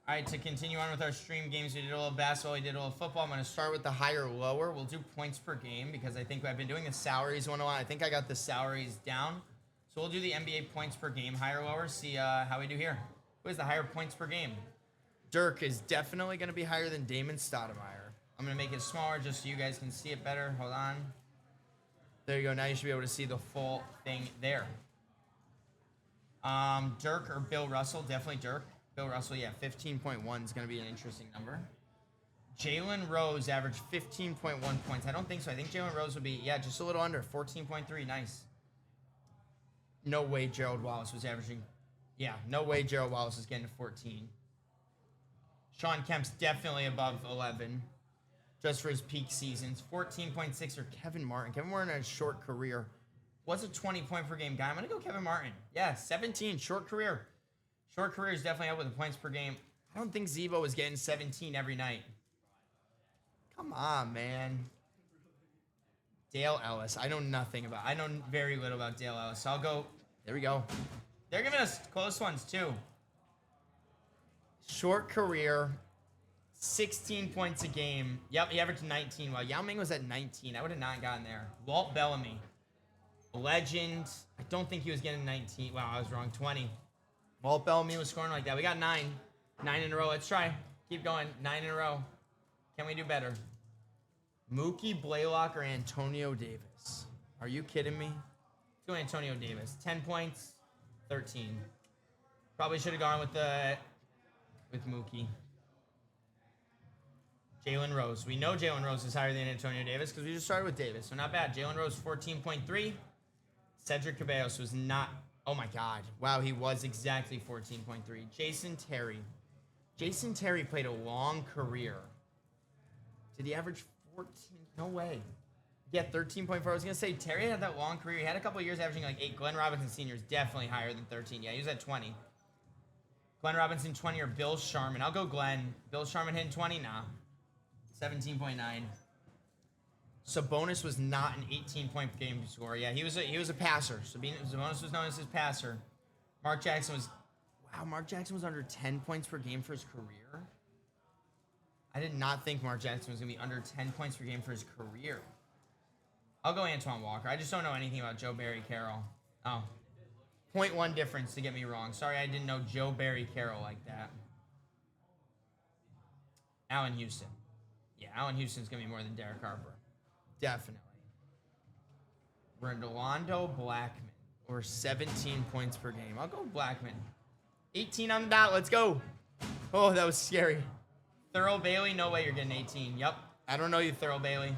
All right, to continue on with our stream games, we did a little basketball, we did a little football. I'm going to start with the higher lower. We'll do points per game because I think I've been doing the salaries 101. I think I got the salaries down. So we'll do the NBA points per game, higher lower, see how we do here. Who has the higher points per game? Dirk is definitely going to be higher than Damon Stoudemire. I'm going to make it smaller just so you guys can see it better. Hold on. There you go. Now you should be able to see the full thing there. Dirk or Bill Russell? Definitely Dirk. Bill Russell, yeah, 15.1 is going to be an interesting number. Jalen Rose averaged 15.1 points. I don't think so. I think Jalen Rose would be, yeah, just a little under, 14.3. Nice. No way Gerald Wallace was averaging. Yeah, no way Gerald Wallace is getting to 14. Sean Kemp's definitely above 11 just for his peak seasons. 14.6 or Kevin Martin. Kevin Martin had a short career. Was a 20-point per game guy. I'm going to go Kevin Martin. Yeah, 17, short career. Short career is definitely up with the points per game. I don't think Zebo was getting 17 every night. Come on, man. Dale Ellis. I know nothing about. I know very little about Dale Ellis. So I'll go. There we go. They're giving us close ones too. Short career, 16 points a game. Yep, he averaged 19. Well, Yao Ming was at 19. I would have not gotten there. Walt Bellamy. Legend. I don't think he was getting 19. Wow, I was wrong. 20. Walt Bellamy was scoring like that. We got 9. 9 in a row. Let's try. Keep going. 9 in a row. Can we do better? Mookie Blaylock or Antonio Davis? Are you kidding me? Let's go Antonio Davis. 10 points. 13. Probably should have gone with Mookie. Jalen Rose. We know Jalen Rose is higher than Antonio Davis because we just started with Davis. So not bad. Jalen Rose 14.3. Cedric Ceballos was not. Oh my God. Wow, he was exactly 14.3. Jason Terry. Jason Terry played a long career. Did he average 14? No way. Yeah, 13.4. I was going to say, Terry had that long career. He had a couple of years averaging like 8. Glenn Robinson Sr. is definitely higher than 13. Yeah, he was at 20. Glenn Robinson 20 or Bill Sharman. I'll go Glenn. Bill Sharman hitting 20? Nah. 17.9. Sabonis was not an 18-point game scorer. Yeah, he was a passer. Sabonis was known as his passer. Mark Jackson was under 10 points per game for his career. I did not think Mark Jackson was going to be under 10 points per game for his career. I'll go Antoine Walker. I just don't know anything about Joe Barry Carroll. Oh. 0.1 difference to get me wrong. Sorry, I didn't know Joe Barry Carroll like that. Allen Houston. Yeah, Allen Houston's going to be more than Derek Harper. Definitely. Rolando Blackman. Or 17 points per game. I'll go Blackman. 18 on the dot. Let's go. Oh, that was scary. Thurl Bailey. No way you're getting 18. Yep. I don't know you, Thurl Bailey.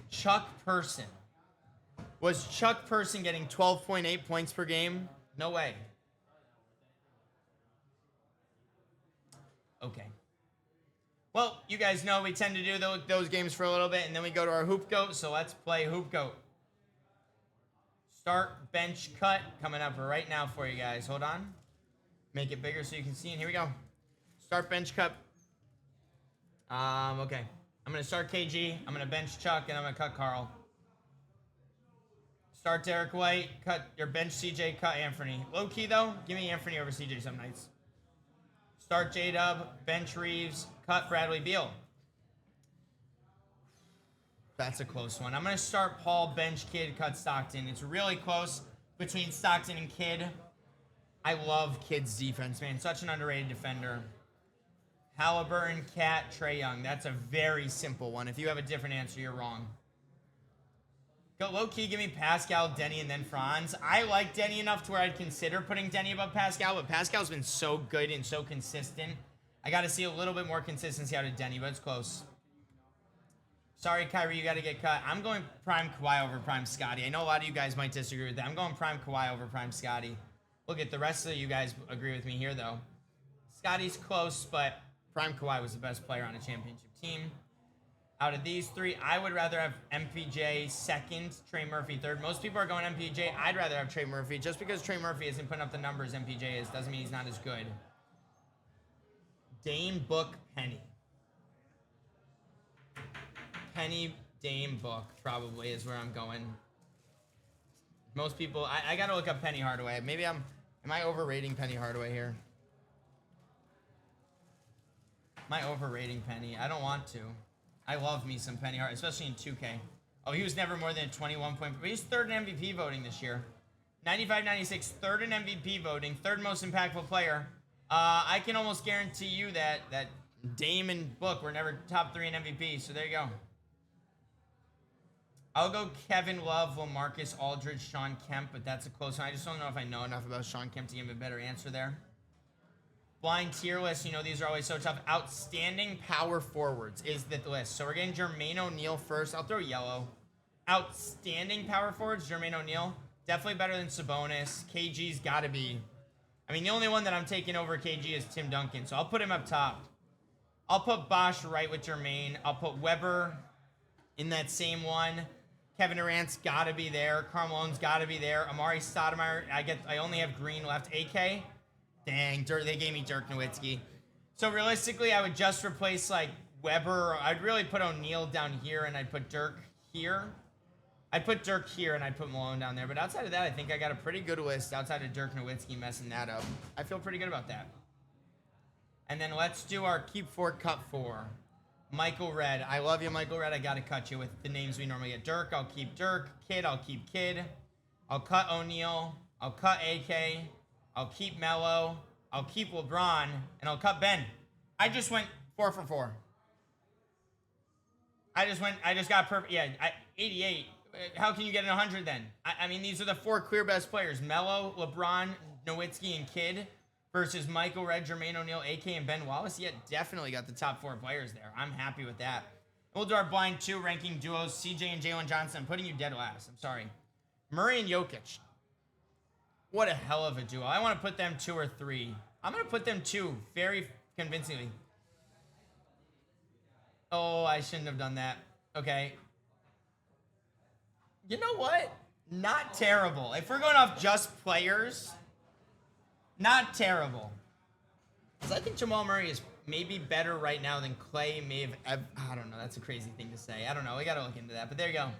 Chuck Person. Was Chuck Person getting 12.8 points per game? No way. Okay. Well, you guys know we tend to do those games for a little bit, and then we go to our Hoop Goat, so let's play Hoop Goat. Start, bench, cut, coming up right now for you guys. Hold on. Make it bigger so you can see, and here we go. Start, bench, cut. Okay. I'm going to start KG, I'm going to bench Chuck, and I'm going to cut Carl. Start Derek White, cut your bench CJ, cut Anthony. Low key though, give me Anthony over CJ some nights. Start J-Dub, bench Reeves, cut Bradley Beal. That's a close one. I'm going to start Paul, bench Kid, cut Stockton. It's really close between Stockton and Kid. I love Kid's defense, man. Such an underrated defender. Halliburton, Cat, Trae Young. That's a very simple one. If you have a different answer, you're wrong. Go low-key, give me Pascal, Denny, and then Franz. I like Denny enough to where I'd consider putting Denny above Pascal, but Pascal's been so good and so consistent. I got to see a little bit more consistency out of Denny, but it's close. Sorry, Kyrie, you got to get cut. I'm going prime Kawhi over prime Scotty. I know a lot of you guys might disagree with that. I'm going prime Kawhi over prime Scotty. Look at the rest of you guys agree with me here, though. Scotty's close, but prime Kawhi was the best player on a championship team. Out of these three, I would rather have MPJ second, Trey Murphy third. Most people are going MPJ. I'd rather have Trey Murphy. Just because Trey Murphy isn't putting up the numbers MPJ is doesn't mean he's not as good. Dame, Book, Penny. Penny, Dame, Book probably is where I'm going. Most people, I got to look up Penny Hardaway. Maybe am I overrating Penny Hardaway here? My overrating Penny. I don't want to. I love me some Penny Hart, especially in 2K. Oh, he was never more than 21 point. But he's third in MVP voting this year. 95-96, third in MVP voting, third most impactful player. I can almost guarantee you that Dame and Book were never top 3 in MVP. So there you go. I'll go Kevin Love, LaMarcus Aldridge, Sean Kemp, but that's a close one. I just don't know if I know enough about Sean Kemp to give him a better answer there. Blind tier list, you know, these are always so tough. Outstanding power forwards is the list. So we're getting Jermaine O'Neal first. I'll throw yellow. Outstanding power forwards, Jermaine O'Neal. Definitely better than Sabonis. KG's got to be. I mean, the only one that I'm taking over KG is Tim Duncan, so I'll put him up top. I'll put Bosch right with Jermaine. I'll put Weber in that same one. Kevin Durant's got to be there. Carmelone's got to be there. Amari Stoudemire. I only have Green left. AK. Dang, they gave me Dirk Nowitzki. So realistically, I would just replace like Weber. I'd really put O'Neal down here, and I'd put Dirk here. I'd put Dirk here, and I'd put Malone down there. But outside of that, I think I got a pretty good list outside of Dirk Nowitzki messing that up. I feel pretty good about that. And then let's do our Keep 4, Cut 4. Michael Red. I love you, Michael Red. I got to cut you with the names we normally get. Dirk, I'll keep Dirk. Kid, I'll keep Kid. I'll cut O'Neal. I'll cut AK. I'll keep Melo. I'll keep LeBron. And I'll cut Ben. I just went 4 for 4. I just got perfect. Yeah, 88. How can you get an 100 then? I mean, these are the 4 clear best players. Melo, LeBron, Nowitzki, and Kidd versus Michael Red, Jermaine O'Neal, AK, and Ben Wallace. Yeah, definitely got the top 4 players there. I'm happy with that. We'll do our blind 2 ranking duos. CJ and Jalen Johnson. I'm putting you dead last. I'm sorry. Murray and Jokic. What a hell of a duo. I want to put them 2 or 3. I'm going to put them 2 very convincingly. Oh, I shouldn't have done that. Okay. You know what? Not terrible. If we're going off just players, not terrible. Because I think Jamal Murray is maybe better right now than Clay may have. I don't know. That's a crazy thing to say. I don't know. We got to look into that. But there you go.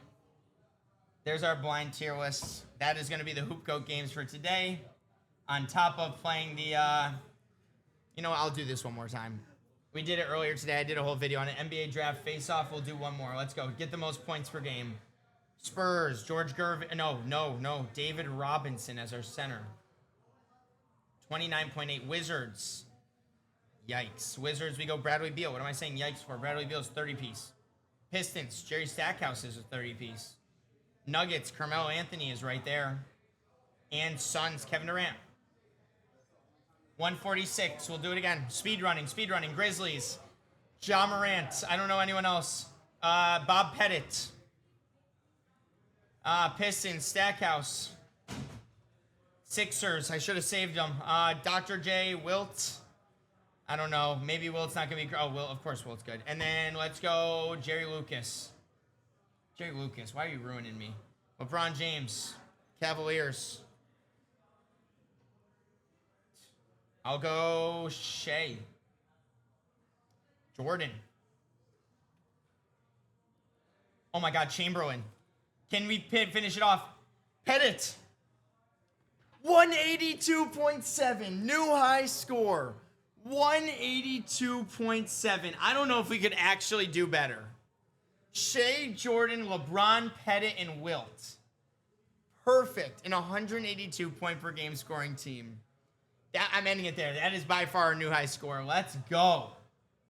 There's our blind tier list. That is going to be the Hoop Goat games for today. On top of playing the, you know what? I'll do this one more time. We did it earlier today. I did a whole video on an NBA draft face-off. We'll do one more. Let's go. Get the most points per game. Spurs, George Gervin. No. David Robinson as our center. 29.8. Wizards. Yikes. Wizards, we go Bradley Beal. What am I saying yikes for? Bradley Beal's 30-piece. Pistons, Jerry Stackhouse is a 30-piece. Nuggets, Carmelo Anthony is right there. And Suns, Kevin Durant. 146. We'll do it again. Speed running. Grizzlies. Ja Morant. I don't know anyone else. Bob Pettit. Pistons, Stackhouse. Sixers. I should have saved them. Dr. J, Wilt. I don't know. Maybe Wilt's not going to be... Oh, Wilt. Of course, Wilt's good. And then let's go Jerry Lucas. Jerry Lucas. Why are you ruining me? LeBron James. Cavaliers. I'll go Shea. Jordan. Oh my God, Chamberlain. Can we finish it off? Pettit. 182.7. New high score. 182.7. I don't know if we could actually do better. Shea, Jordan, LeBron, Pettit, and Wilt. Perfect in a 182 point per game scoring team. I'm ending it there. That is by far our new high score. Let's go.